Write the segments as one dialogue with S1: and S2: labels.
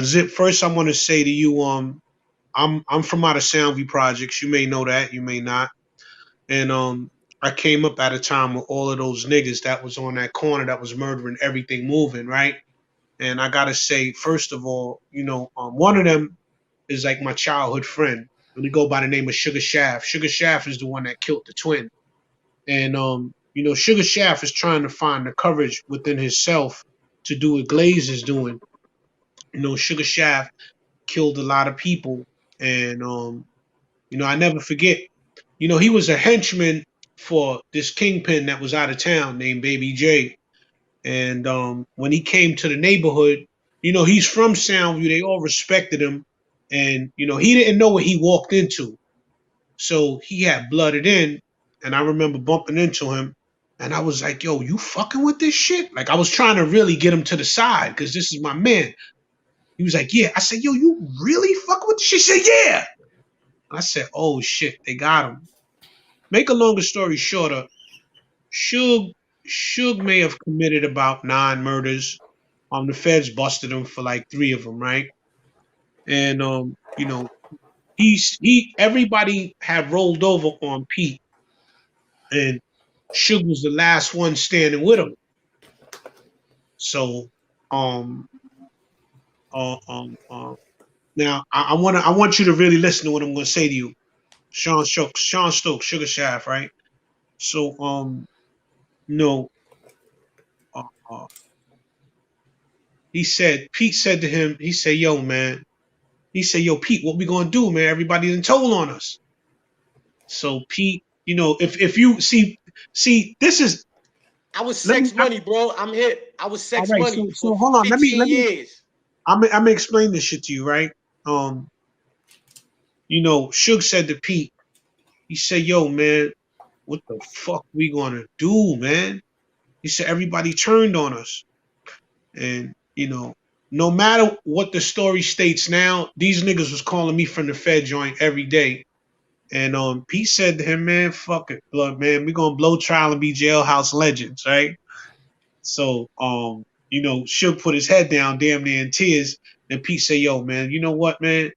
S1: Zip, first I want to say to you, I'm from out of Soundview Projects. You may know that, you may not. And I came up at a time with all of those niggas that was on that corner that was murdering everything moving, right? And I gotta say, first of all, one of them is like my childhood friend. We go by the name of Sugar Shaft. Sugar Shaft is the one that killed the twin. And Sugar Shaft is trying to find the courage within himself to do what Glaze is doing. Sugar Shaft killed a lot of people, and I never forget. He was a henchman for this kingpin that was out of town named Baby J. And when he came to the neighborhood, he's from Soundview. They all respected him, and he didn't know what he walked into, so he had blooded in. And I remember bumping into him, and I was like, "Yo, you fucking with this shit?" Like I was trying to really get him to the side because this is my man. He was like, "Yeah." I said, "Yo, you really fucking with this shit?" He said, "Yeah." I said, "Oh shit, they got him." Make a longer story shorter, Suge may have committed about 9 murders. The feds busted him for like 3 of them, right? And he everybody had rolled over on Pete, and Suge was the last one standing with him. So um now I want you to really listen to what I'm gonna say to you. Sean Stokes, Sugar Shaft, right? So no uh, uh, Pete said to him, he said, "Yo, man," he said, "Yo, Pete, what we gonna do, man? Everybody done told on us." So Pete, if you see, this is
S2: I was
S1: let me.
S2: sex money, bro. I'm hip. I was
S1: All
S2: sex
S1: right,
S2: money
S1: so
S2: for
S1: hold on.
S2: 15 years.
S1: I'm gonna explain this shit to you, right? Um, Suge said to Pete, he said, "Yo, man, what the fuck we gonna do, man?" He said, "Everybody turned on us." And no matter what the story states now, these niggas was calling me from the Fed joint every day. And Pete said to him, "Man, fuck it, blood, man, we gonna blow trial and be jailhouse legends, right?" So Suge put his head down, damn near in tears. And Pete said, "Yo, man, you know what, man?"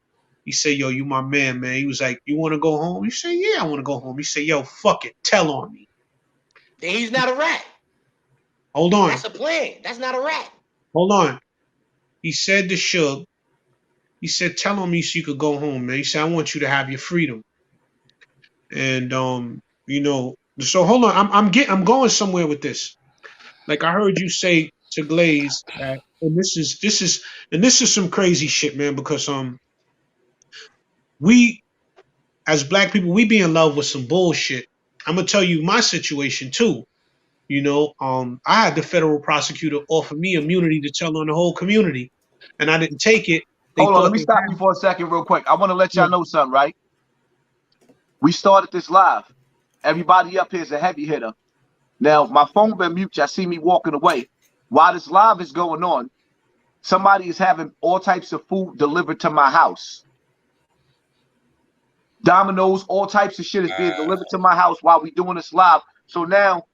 S1: He said, "Yo, you my man, man." He was like, "You want to go home?" He said, "Yeah, I want to go home." He said, "Yo, fuck it, tell on me."
S2: Then he's not a rat.
S1: Hold on,
S2: That's a plan. That's not a rat.
S1: hold on. He said to Suge, he said, "Tell on me so you could go home, man." He said, "I want you to have your freedom." And so hold on, I'm going somewhere with this. Like I heard you say to Glaze that, and this is some crazy shit, man, because we as black people, we be in love with some bullshit. I'm gonna tell you my situation too. I had the federal prosecutor offer me immunity to tell on the whole community, and I didn't take it. They
S3: Hold on, let
S1: thought
S3: me
S1: they
S3: stop you
S1: had.
S3: for a second real quick. I want to let
S1: Yeah.
S3: y'all know something, right? We started this live. Everybody up here is a heavy hitter. Now, my phone been mute. Y'all see me walking away. While this live is going on, somebody is having all types of food delivered to my house. Dominoes, all types of shit is being delivered to my house while we doing this live. So now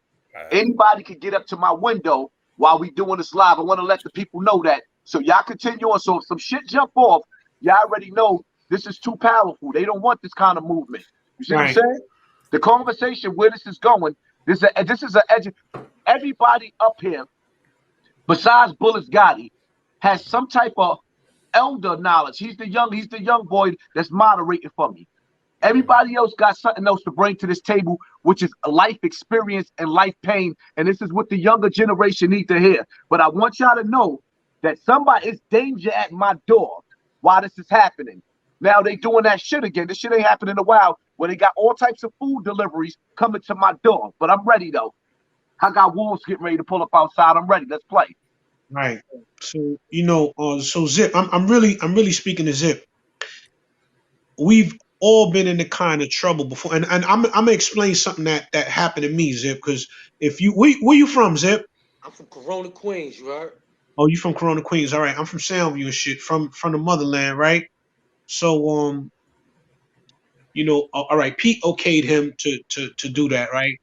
S3: anybody can get up to my window while we doing this live. I want to let the people know that. So y'all continue on. So if some shit jump off, y'all already know this is too powerful. They don't want this kind of movement. You see what I'm
S1: Right.
S3: saying? The conversation where this is going, this is everybody up here, besides Bullets Gotti, has some type of elder knowledge. He's the young boy that's moderating for me. Everybody else got something else to bring to this table, which is a life experience and life pain. And this is what the younger generation need to hear. But I want y'all to know that somebody is danger at my door while this is happening. Now they doing that shit again. This shit ain't happened in a while where they got all types of food deliveries coming to my door. But I'm ready though. I got wolves getting ready to pull up outside. I'm ready. Let's play.
S1: Right. So so Zip, I'm really speaking to Zip. We've all been in the kind of trouble before, and I'm gonna explain something that happened to me, Zip. Because if you where you from, Zip?
S2: I'm from Corona, Queens, you heard?
S1: Oh, you from Corona, Queens. All right, I'm from Soundview and shit, from the motherland, right? So all right, Pete okayed him to do that, right?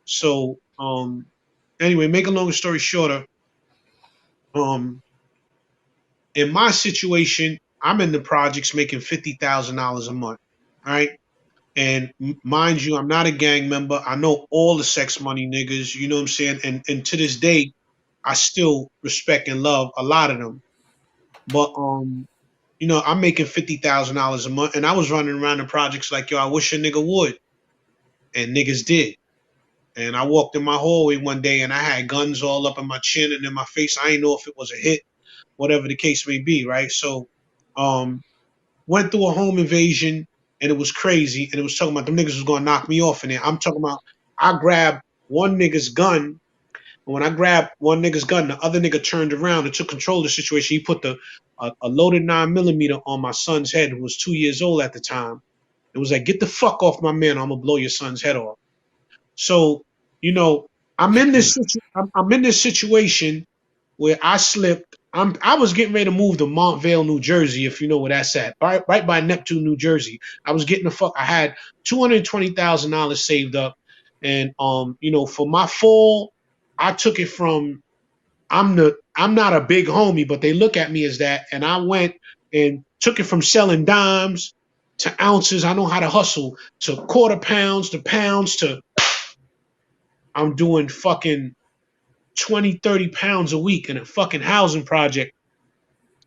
S1: So anyway, make a long story shorter, um In my situation, I'm in the projects making $50,000 a month, right? And mind you, I'm not a gang member. I know all the sex money niggas, you know what I'm saying? And to this day, I still respect and love a lot of them. But you know, I'm making $50,000 a month, and I was running around the projects like, yo, I wish a nigga would, and niggas did. And I walked in my hallway one day, and I had guns all up in my chin and in my face. I didn't know if it was a hit, whatever the case may be, right? So, um, went through a home invasion, and it was crazy. And it was talking about them niggas was gonna knock me off in there. I'm talking about I grabbed one nigga's gun. And when I grabbed one nigga's gun, the other nigga turned around and took control of the situation. He put a loaded 9mm on my son's head, who was 2 years old at the time. It was like, get the fuck off my man, or I'm gonna blow your son's head off. So, you know, I'm in this situation where I slipped. I was getting ready to move to Montvale, New Jersey, if you know where that's at, right by Neptune, New Jersey. I was getting the fuck. I had $220,000 saved up, and you know, for my fall, I took it from I'm not a big homie, but they look at me as that, and I went and took it from selling dimes to ounces. I know how to hustle to quarter pounds to pounds to I'm doing fucking 20, 30 pounds a week in a fucking housing project.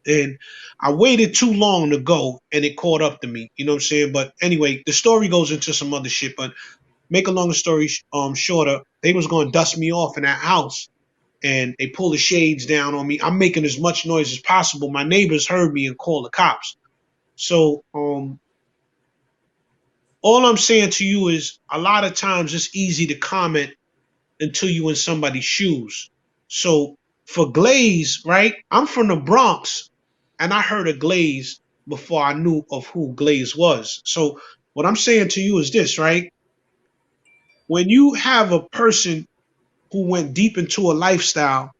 S1: And I waited too long to go and it caught up to me. You know what I'm saying? But anyway, the story goes into some other shit. But make a long story shorter, they was going to dust me off in that house. And they pulled the shades down on me. I'm making as much noise as possible. My neighbors heard me and called the cops. So all I'm saying to you is a lot of times it's easy to comment until you in somebody's shoes. So for Glaze, right? I'm from the Bronx, and I heard of Glaze before I knew of who Glaze was. So what I'm saying to you is this, right? When you have a person who went deep into a lifestyle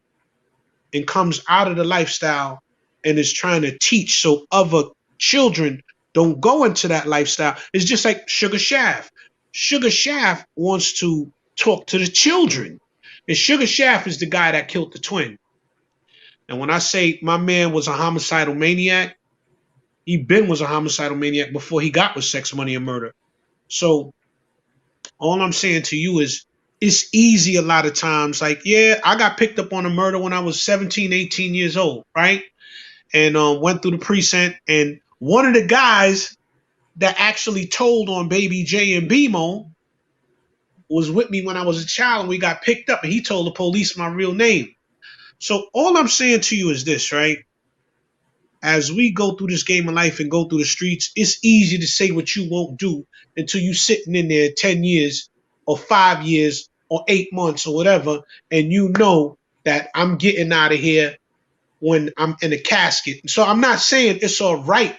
S1: and comes out of the lifestyle and is trying to teach so other children don't go into that lifestyle, it's just like Sugar Shaft. Sugar Shaft wants to talk to the children. And Sugar Shaft is the guy that killed the twin. And when I say my man was a homicidal maniac, he been was a homicidal maniac before he got with sex, money, and murder. So all I'm saying to you is it's easy a lot of times. Like, yeah, I got picked up on a murder when I was 17, 18 years old, right? And went through the precinct. And one of the guys that actually told on Baby J and BMO was with me when I was a child, and we got picked up, and he told the police my real name. So all I'm saying to you is this, right? As we go through this game of life and go through the streets, it's easy to say what you won't do until you sitting in there 10 years or 5 years or 8 months or whatever, and you know that I'm getting out of here when I'm in a casket. So I'm not saying it's all right